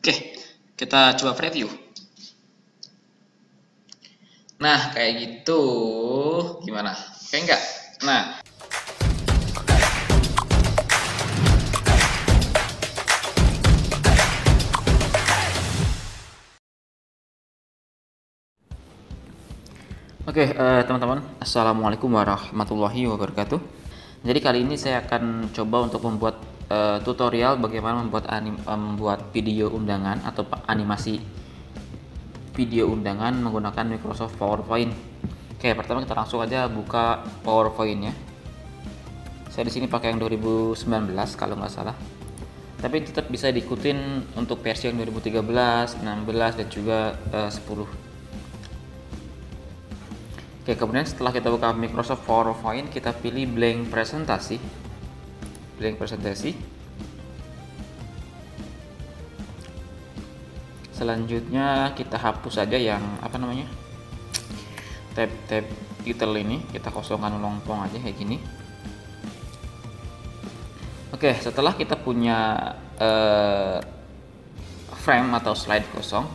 Oke, kita coba preview. Nah, kayak gitu. Gimana? Kayak enggak? Nah, oke, teman-teman, assalamualaikum warahmatullahi wabarakatuh. Jadi kali ini saya akan coba untuk membuat tutorial bagaimana membuat video undangan atau animasi video undangan menggunakan Microsoft PowerPoint. Oke, pertama kita langsung aja buka PowerPoint ya. Saya di sini pakai yang 2019 kalau nggak salah. Tapi tetap bisa diikutin untuk versi yang 2013, 16 dan juga 10. Oke, kemudian setelah kita buka Microsoft PowerPoint, kita pilih blank presentasi. Blank presentasi. Selanjutnya kita hapus saja yang tab-tab title ini, kita kosongkan lompong aja kayak gini. Oke, setelah kita punya frame atau slide kosong,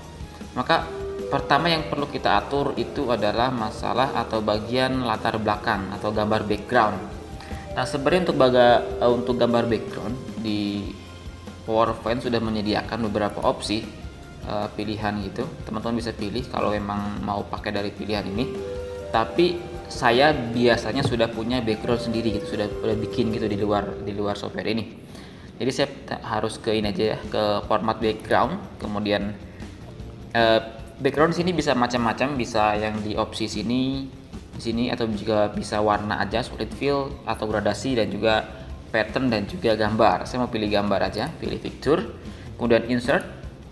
maka pertama yang perlu kita atur itu adalah masalah atau bagian latar belakang atau gambar background. Nah, sebenarnya untuk gambar background di PowerPoint sudah menyediakan beberapa opsi pilihan gitu. Teman-teman bisa pilih kalau memang mau pakai dari pilihan ini. Tapi saya biasanya sudah punya background sendiri gitu, sudah bikin gitu di luar software ini. Jadi saya harus ke ini aja ya, ke format background, kemudian background sini bisa macam-macam, bisa yang di opsi sini atau juga bisa warna aja, solid fill atau gradasi, dan juga pattern dan juga gambar. Saya mau pilih gambar aja, pilih picture, kemudian insert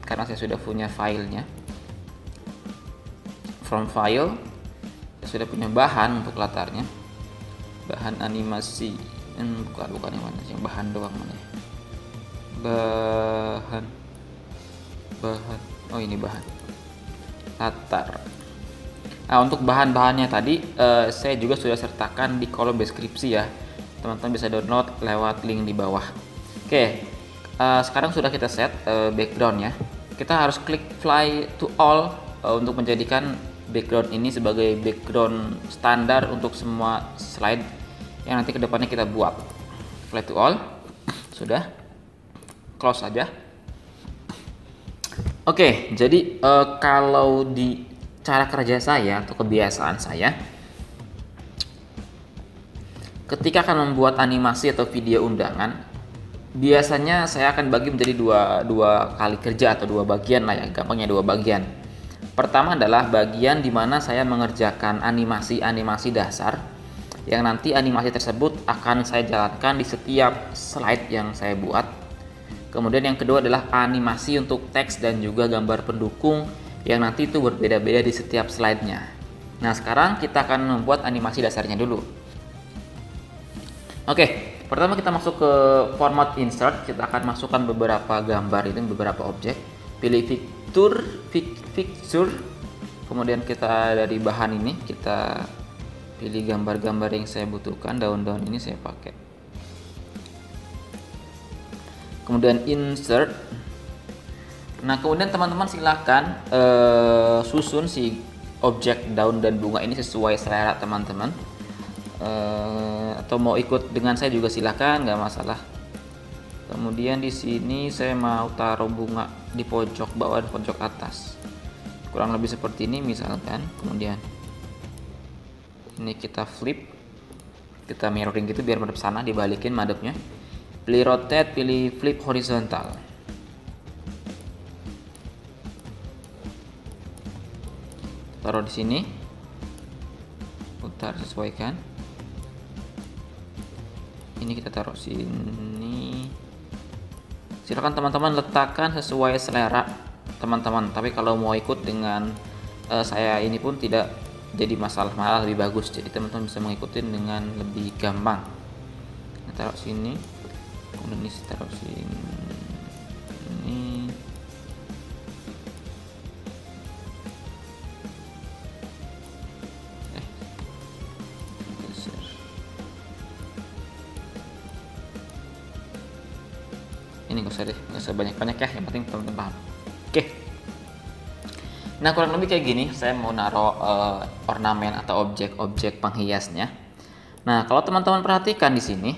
karena saya sudah punya filenya. From file, saya sudah punya bahan untuk latarnya, bahan animasi, bukan yang mana, yang bahan doang mana ya? Bahan, oh ini bahan latar. Nah, untuk bahan-bahannya tadi saya juga sudah sertakan di kolom deskripsi ya, teman-teman bisa download lewat link di bawah. Oke, sekarang sudah kita set background ya, kita harus klik fly to all untuk menjadikan background ini sebagai background standar untuk semua slide yang nanti kedepannya kita buat. Fly to all, sudah, close saja. Oke, jadi kalau di cara kerja saya atau kebiasaan saya, ketika akan membuat animasi atau video undangan, biasanya saya akan bagi menjadi dua kali kerja atau dua bagian lah ya, gampangnya dua bagian. Pertama adalah bagian dimana saya mengerjakan animasi dasar, yang nanti animasi tersebut akan saya jalankan di setiap slide yang saya buat. Kemudian yang kedua adalah animasi untuk teks dan juga gambar pendukung yang nanti itu berbeda-beda di setiap slide-nya. Nah, sekarang kita akan membuat animasi dasarnya dulu. Oke, pertama kita masuk ke format insert, kita akan masukkan beberapa gambar, itu beberapa objek. Pilih picture, kemudian kita dari bahan ini kita pilih gambar-gambar yang saya butuhkan, daun-daun ini saya pakai. Kemudian insert. Nah, kemudian teman-teman silahkan susun si objek daun dan bunga ini sesuai selera teman-teman, atau mau ikut dengan saya juga silahkan, nggak masalah. Kemudian di sini saya mau taruh bunga di pojok bawah dan pojok atas, kurang lebih seperti ini misalkan. Kemudian ini kita flip, kita mirroring gitu biar madep sana, dibalikin madepnya. Pilih rotate, pilih flip horizontal. Taruh di sini, putar, sesuaikan. Ini kita taruh sini. Silakan teman-teman letakkan sesuai selera teman-teman. Tapi kalau mau ikut dengan saya ini pun tidak jadi masalah, malah lebih bagus. Jadi teman-teman bisa mengikuti dengan lebih gampang. Nah, taruh sini, kemudian ini taruh sini. Ini nggak usah deh, nggak usah banyak-banyak ya, yang penting teman-teman paham. Oke. Nah, kurang lebih kayak gini, saya mau naruh ornamen atau objek-objek penghiasnya. Nah, kalau teman-teman perhatikan di sini,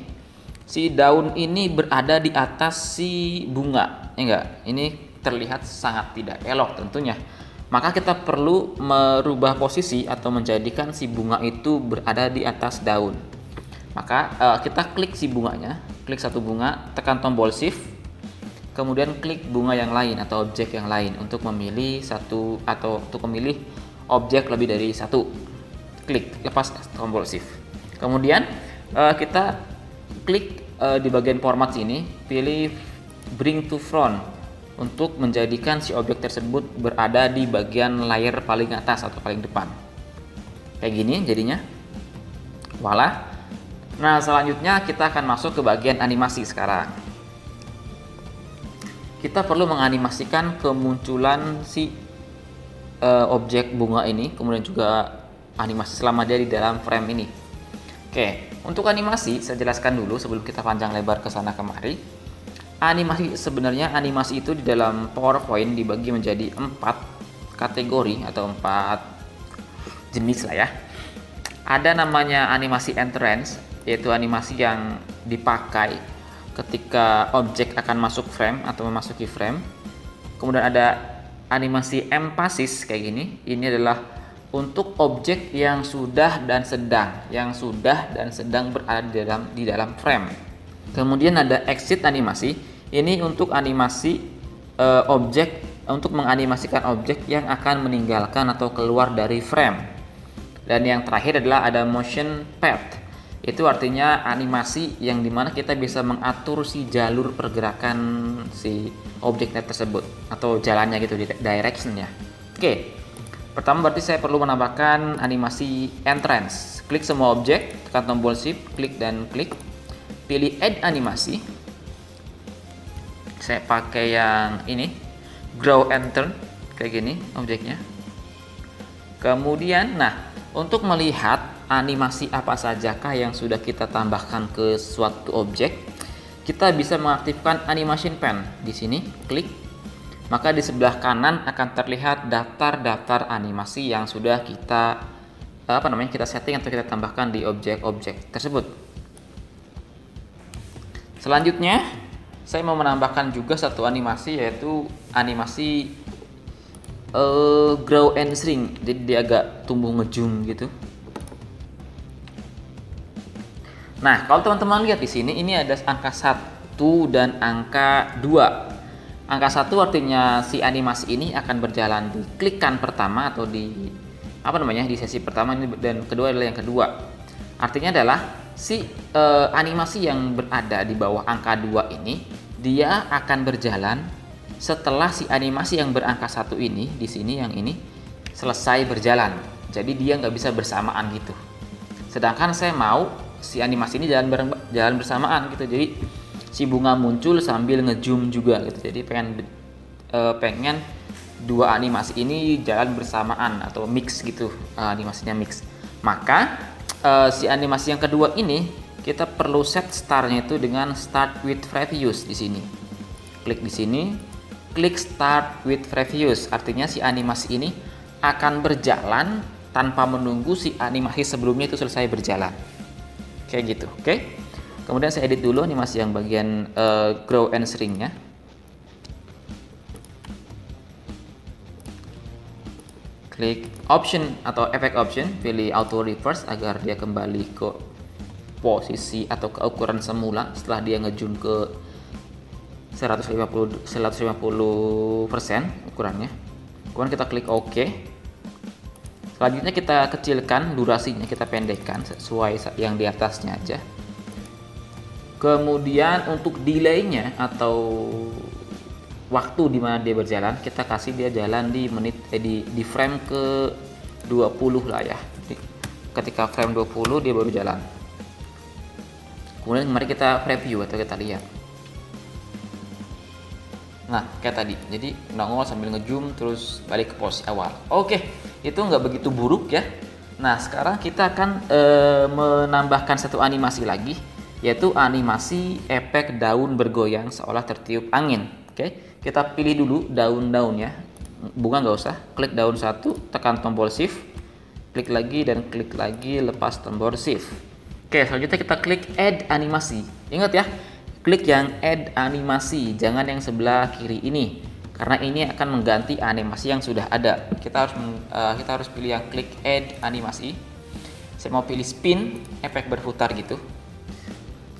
si daun ini berada di atas si bunga, ya enggak? Ini terlihat sangat tidak elok tentunya. Maka kita perlu merubah posisi atau menjadikan si bunga itu berada di atas daun. Maka kita klik si bunganya, klik satu bunga, tekan tombol shift, kemudian klik bunga yang lain atau objek yang lain untuk memilih satu atau untuk memilih objek lebih dari satu. Klik, lepas tombol shift. Kemudian kita klik di bagian format sini, pilih bring to front untuk menjadikan si objek tersebut berada di bagian layer paling atas atau paling depan. Kayak gini jadinya. Voila. Nah, selanjutnya kita akan masuk ke bagian animasi sekarang. Kita perlu menganimasikan kemunculan si objek bunga ini, kemudian juga animasi selama dia di dalam frame ini. Oke, untuk animasi saya jelaskan dulu sebelum kita panjang lebar ke sana kemari. Sebenarnya animasi itu di dalam PowerPoint dibagi menjadi 4 kategori atau 4 jenis lah ya. Ada namanya animasi entrance, yaitu animasi yang dipakai ketika objek akan masuk frame atau memasuki frame. Kemudian ada animasi emphasis kayak gini. Ini adalah untuk objek yang sudah dan sedang berada di dalam frame. Kemudian ada exit animasi. Ini untuk animasi untuk menganimasikan objek yang akan meninggalkan atau keluar dari frame. Dan yang terakhir adalah ada motion path. Itu artinya animasi yang dimana kita bisa mengatur si jalur pergerakan si objeknya tersebut atau jalannya gitu, di directionnya. Oke, pertama berarti saya perlu menambahkan animasi entrance. Klik semua objek, tekan tombol shift, klik dan klik, pilih add animasi. Saya pakai yang ini, grow and turn, kayak gini objeknya. Kemudian, nah, untuk melihat animasi apa sajakah yang sudah kita tambahkan ke suatu objek, kita bisa mengaktifkan animation pen. Di sini klik, maka di sebelah kanan akan terlihat daftar-daftar animasi yang sudah kita kita setting atau kita tambahkan di objek-objek tersebut. Selanjutnya saya mau menambahkan juga satu animasi, yaitu animasi grow and shrink. Jadi dia agak tumbuh ngezoom gitu. Nah, kalau teman-teman lihat di sini, ini ada angka 1 dan angka 2. Angka 1 artinya si animasi ini akan berjalan di klikan pertama atau di di sesi pertama ini, dan kedua adalah yang kedua. Artinya adalah si animasi yang berada di bawah angka 2 ini, dia akan berjalan setelah si animasi yang berangka 1 ini, di sini yang ini selesai berjalan. Jadi dia nggak bisa bersamaan gitu. Sedangkan saya mau si animasi ini jalan bersamaan gitu. Jadi si bunga muncul sambil ngezoom juga gitu. Jadi pengen dua animasi ini jalan bersamaan atau mix gitu, animasinya mix. Maka si animasi yang kedua ini kita perlu set startnya itu dengan start with previous di sini. Klik di sini, klik start with previous. Artinya si animasi ini akan berjalan tanpa menunggu si animasi sebelumnya itu selesai berjalan. Kayak gitu, oke? Kemudian saya edit dulu animasi yang bagian grow and shrink-nya. Klik option atau effect option, pilih auto reverse agar dia kembali ke posisi atau ke ukuran semula setelah dia ngezoom ke 150% ukurannya. Kemudian kita klik OK. Selanjutnya kita kecilkan durasinya, kita pendekkan sesuai yang di atasnya aja. Kemudian untuk delay-nya atau waktu di mana dia berjalan, kita kasih dia jalan di di frame ke 20 lah ya. Jadi, ketika frame 20 dia baru jalan. Kemudian mari kita preview atau kita lihat. Nah, kayak tadi, jadi nongol sambil ngezoom terus balik ke posisi awal. Oke, itu nggak begitu buruk ya. Nah, sekarang kita akan menambahkan satu animasi lagi, yaitu animasi efek daun bergoyang seolah tertiup angin. Oke, Kita pilih dulu daun-daunnya, bunga nggak usah. Klik daun satu, tekan tombol shift, klik lagi dan klik lagi, lepas tombol shift. Oke, selanjutnya kita klik add animasi. Ingat ya, klik yang add animasi, jangan yang sebelah kiri ini, karena ini akan mengganti animasi yang sudah ada. Kita harus pilih yang klik add animasi. Saya mau pilih spin, efek berputar gitu.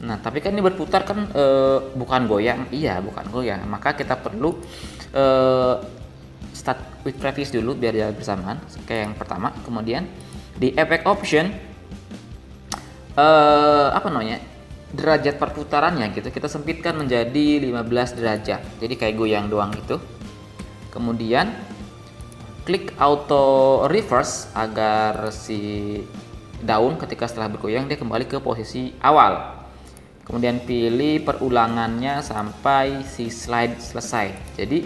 Nah, tapi kan ini berputar kan bukan goyang. Iya, bukan goyang. Maka kita perlu start with previous dulu biar jalan bersamaan. Kayak yang pertama. Kemudian di effect option derajat perputarannya gitu, kita sempitkan menjadi 15 derajat. Jadi kayak goyang doang gitu. Kemudian klik auto reverse agar si daun ketika setelah bergoyang dia kembali ke posisi awal. Kemudian pilih perulangannya sampai si slide selesai. Jadi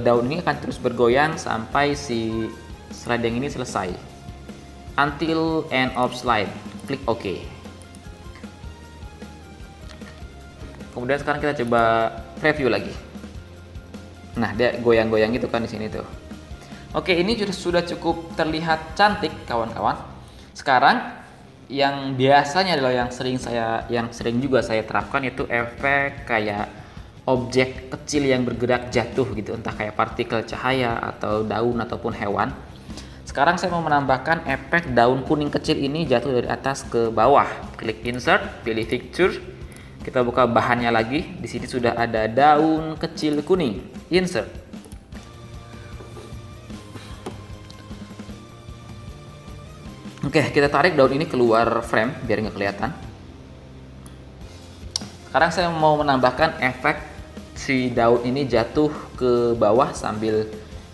daun ini akan terus bergoyang sampai si slide yang ini selesai. Until end of slide. Klik OK. Kemudian sekarang kita coba preview lagi. Nah, dia goyang-goyang gitu kan di sini tuh. Oke, ini sudah cukup terlihat cantik kawan-kawan. Sekarang yang biasanya adalah yang sering juga saya terapkan, itu efek kayak objek kecil yang bergerak jatuh gitu, entah kayak partikel cahaya atau daun ataupun hewan. Sekarang saya mau menambahkan efek daun kuning kecil ini jatuh dari atas ke bawah. Klik insert, pilih picture. Kita buka bahannya lagi. Di sini sudah ada daun kecil kuning. Insert. Oke, kita tarik daun ini keluar frame biar nggak kelihatan. Sekarang saya mau menambahkan efek si daun ini jatuh ke bawah sambil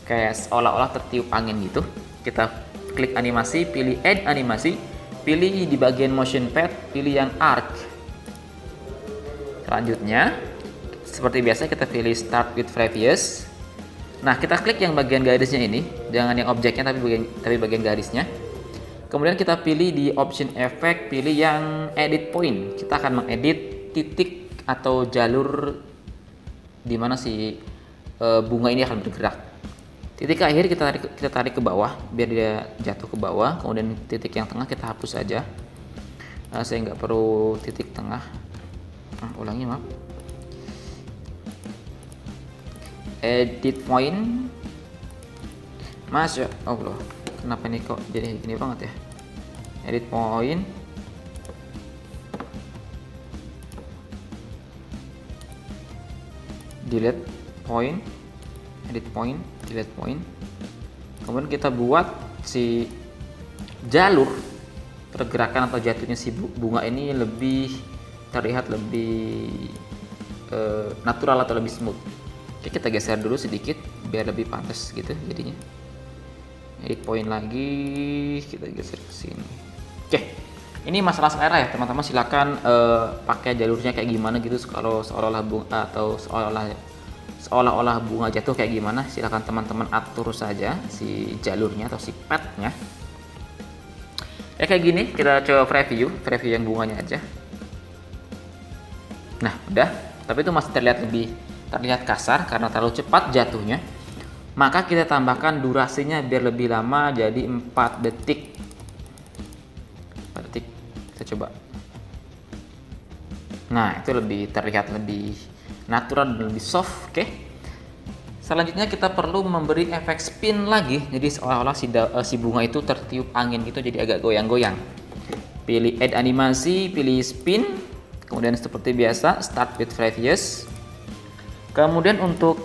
kayak seolah-olah tertiup angin gitu. Kita klik animasi, pilih add animasi, pilih di bagian motion pad, pilih yang arc. Selanjutnya, seperti biasa kita pilih start with previous. Nah, kita klik yang bagian garisnya ini, jangan yang objeknya tapi bagian garisnya. Kemudian kita pilih di option effect, pilih yang edit point. Kita akan mengedit titik atau jalur di mana si bunga ini akan bergerak. Titik akhir kita tarik ke bawah biar dia jatuh ke bawah. Kemudian titik yang tengah kita hapus saja. Saya nggak perlu titik tengah. Ulangi, maaf. Edit point. Masya Allah, kenapa ini kok jadi gini banget ya? Edit point. Delete point. Edit point, delete point. Kemudian kita buat si jalur pergerakan atau jatuhnya si bunga ini terlihat lebih natural atau lebih smooth. Oke, kita geser dulu sedikit biar lebih pantas gitu jadinya. Edit point lagi, kita geser ke sini. Oke, ini masalah selera ya teman-teman. Silakan pakai jalurnya kayak gimana gitu. Kalau seolah-olah bunga atau seolah-olah bunga jatuh kayak gimana, silakan teman-teman atur saja si jalurnya atau si padnya. Ya kayak gini, kita coba preview yang bunganya aja. Nah, udah, tapi itu masih terlihat kasar karena terlalu cepat jatuhnya. Maka kita tambahkan durasinya biar lebih lama, jadi 4 detik. 4 detik. Kita coba. Nah, itu terlihat lebih natural dan lebih soft. Oke. Selanjutnya kita perlu memberi efek spin lagi. Jadi seolah-olah si bunga itu tertiup angin gitu, jadi agak goyang-goyang. Pilih add animasi, pilih spin. Kemudian seperti biasa start with previous. Kemudian untuk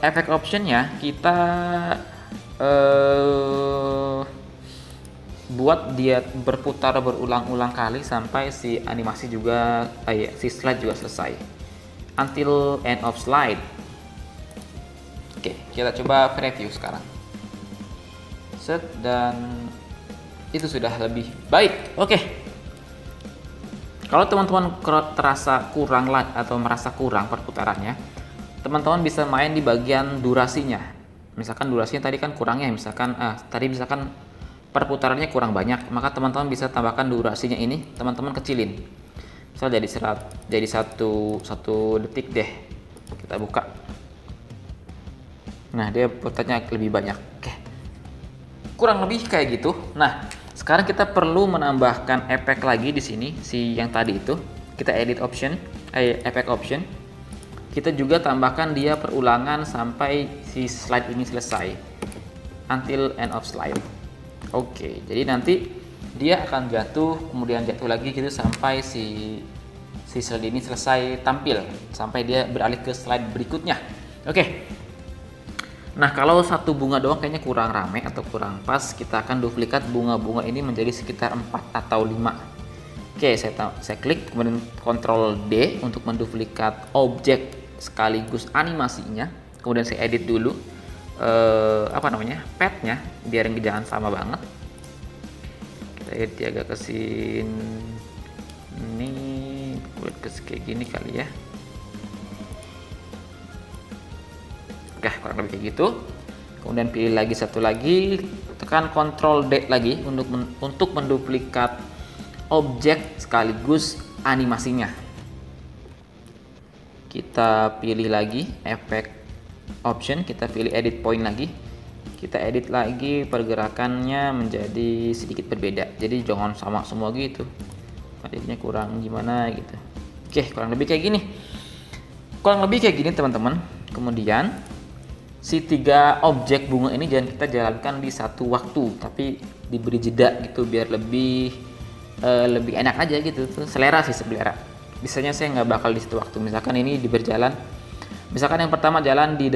efek optionnya kita buat dia berputar berulang-ulang kali sampai si animasi juga si slide juga selesai. Until end of slide. Oke, kita coba preview sekarang. Set, dan itu sudah lebih baik. Oke. Kalau teman-teman terasa kurang atau merasa kurang perputarannya, teman-teman bisa main di bagian durasinya. Misalkan durasinya tadi kan kurangnya, misalkan perputarannya kurang banyak, maka teman-teman bisa tambahkan durasinya ini, teman-teman kecilin. Misal jadi 1 detik deh. Kita buka. Nah, dia putanya lebih banyak. Oke. Kurang lebih kayak gitu. Nah, sekarang kita perlu menambahkan efek lagi di sini, si yang tadi itu. Kita edit option, efek option. Kita juga tambahkan dia perulangan sampai si slide ini selesai. Until end of slide. Oke, jadi nanti dia akan jatuh, kemudian jatuh lagi gitu sampai si slide ini selesai tampil, sampai dia beralih ke slide berikutnya. Oke. Nah, kalau satu bunga doang kayaknya kurang rame atau kurang pas, kita akan duplikat bunga-bunga ini menjadi sekitar 4 atau 5. Oke, saya klik, kemudian Ctrl D untuk menduplikat objek sekaligus animasinya. Kemudian saya edit dulu petnya biar jangan sama banget. Kita edit agak ke sini, buat kayak gini kali ya. Oke, kurang lebih kayak gitu. Kemudian pilih lagi satu lagi, tekan Ctrl D lagi untuk menduplikat objek sekaligus animasinya. Kita pilih lagi efek option, kita pilih edit point lagi. Kita edit lagi pergerakannya menjadi sedikit berbeda. Jadi jangan sama semua gitu. Editnya kurang gimana gitu. Oke, kurang lebih kayak gini. Kurang lebih kayak gini teman-teman. Kemudian si 3 objek bunga ini jangan kita jalankan di satu waktu, tapi diberi jeda gitu biar lebih enak aja gitu. Selera sih sebenarnya. Biasanya saya nggak bakal di satu waktu. Misalkan ini berjalan, misalkan yang pertama jalan di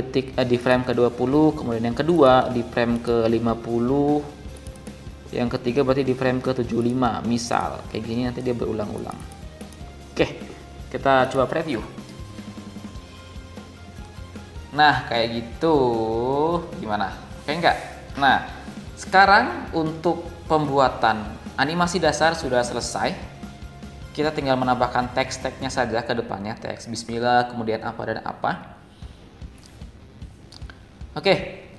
frame ke-20, kemudian yang kedua di frame ke-50, yang ketiga berarti di frame ke-75, misal kayak gini, nanti dia berulang-ulang. Oke, kita coba preview. Nah, kayak gitu gimana? Oke enggak? Nah, sekarang untuk pembuatan animasi dasar sudah selesai. Kita tinggal menambahkan teks-teksnya saja ke depannya, teks bismillah, kemudian apa dan apa. Oke,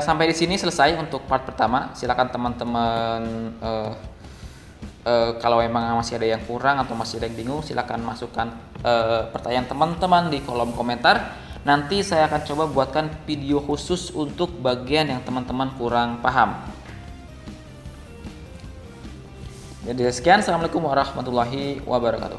sampai di sini selesai untuk part pertama. Silakan teman-teman kalau memang masih ada yang kurang atau masih ada yang bingung, silakan masukkan pertanyaan teman-teman di kolom komentar. Nanti saya akan coba buatkan video khusus untuk bagian yang teman-teman kurang paham. Jadi sekian, assalamualaikum warahmatullahi wabarakatuh.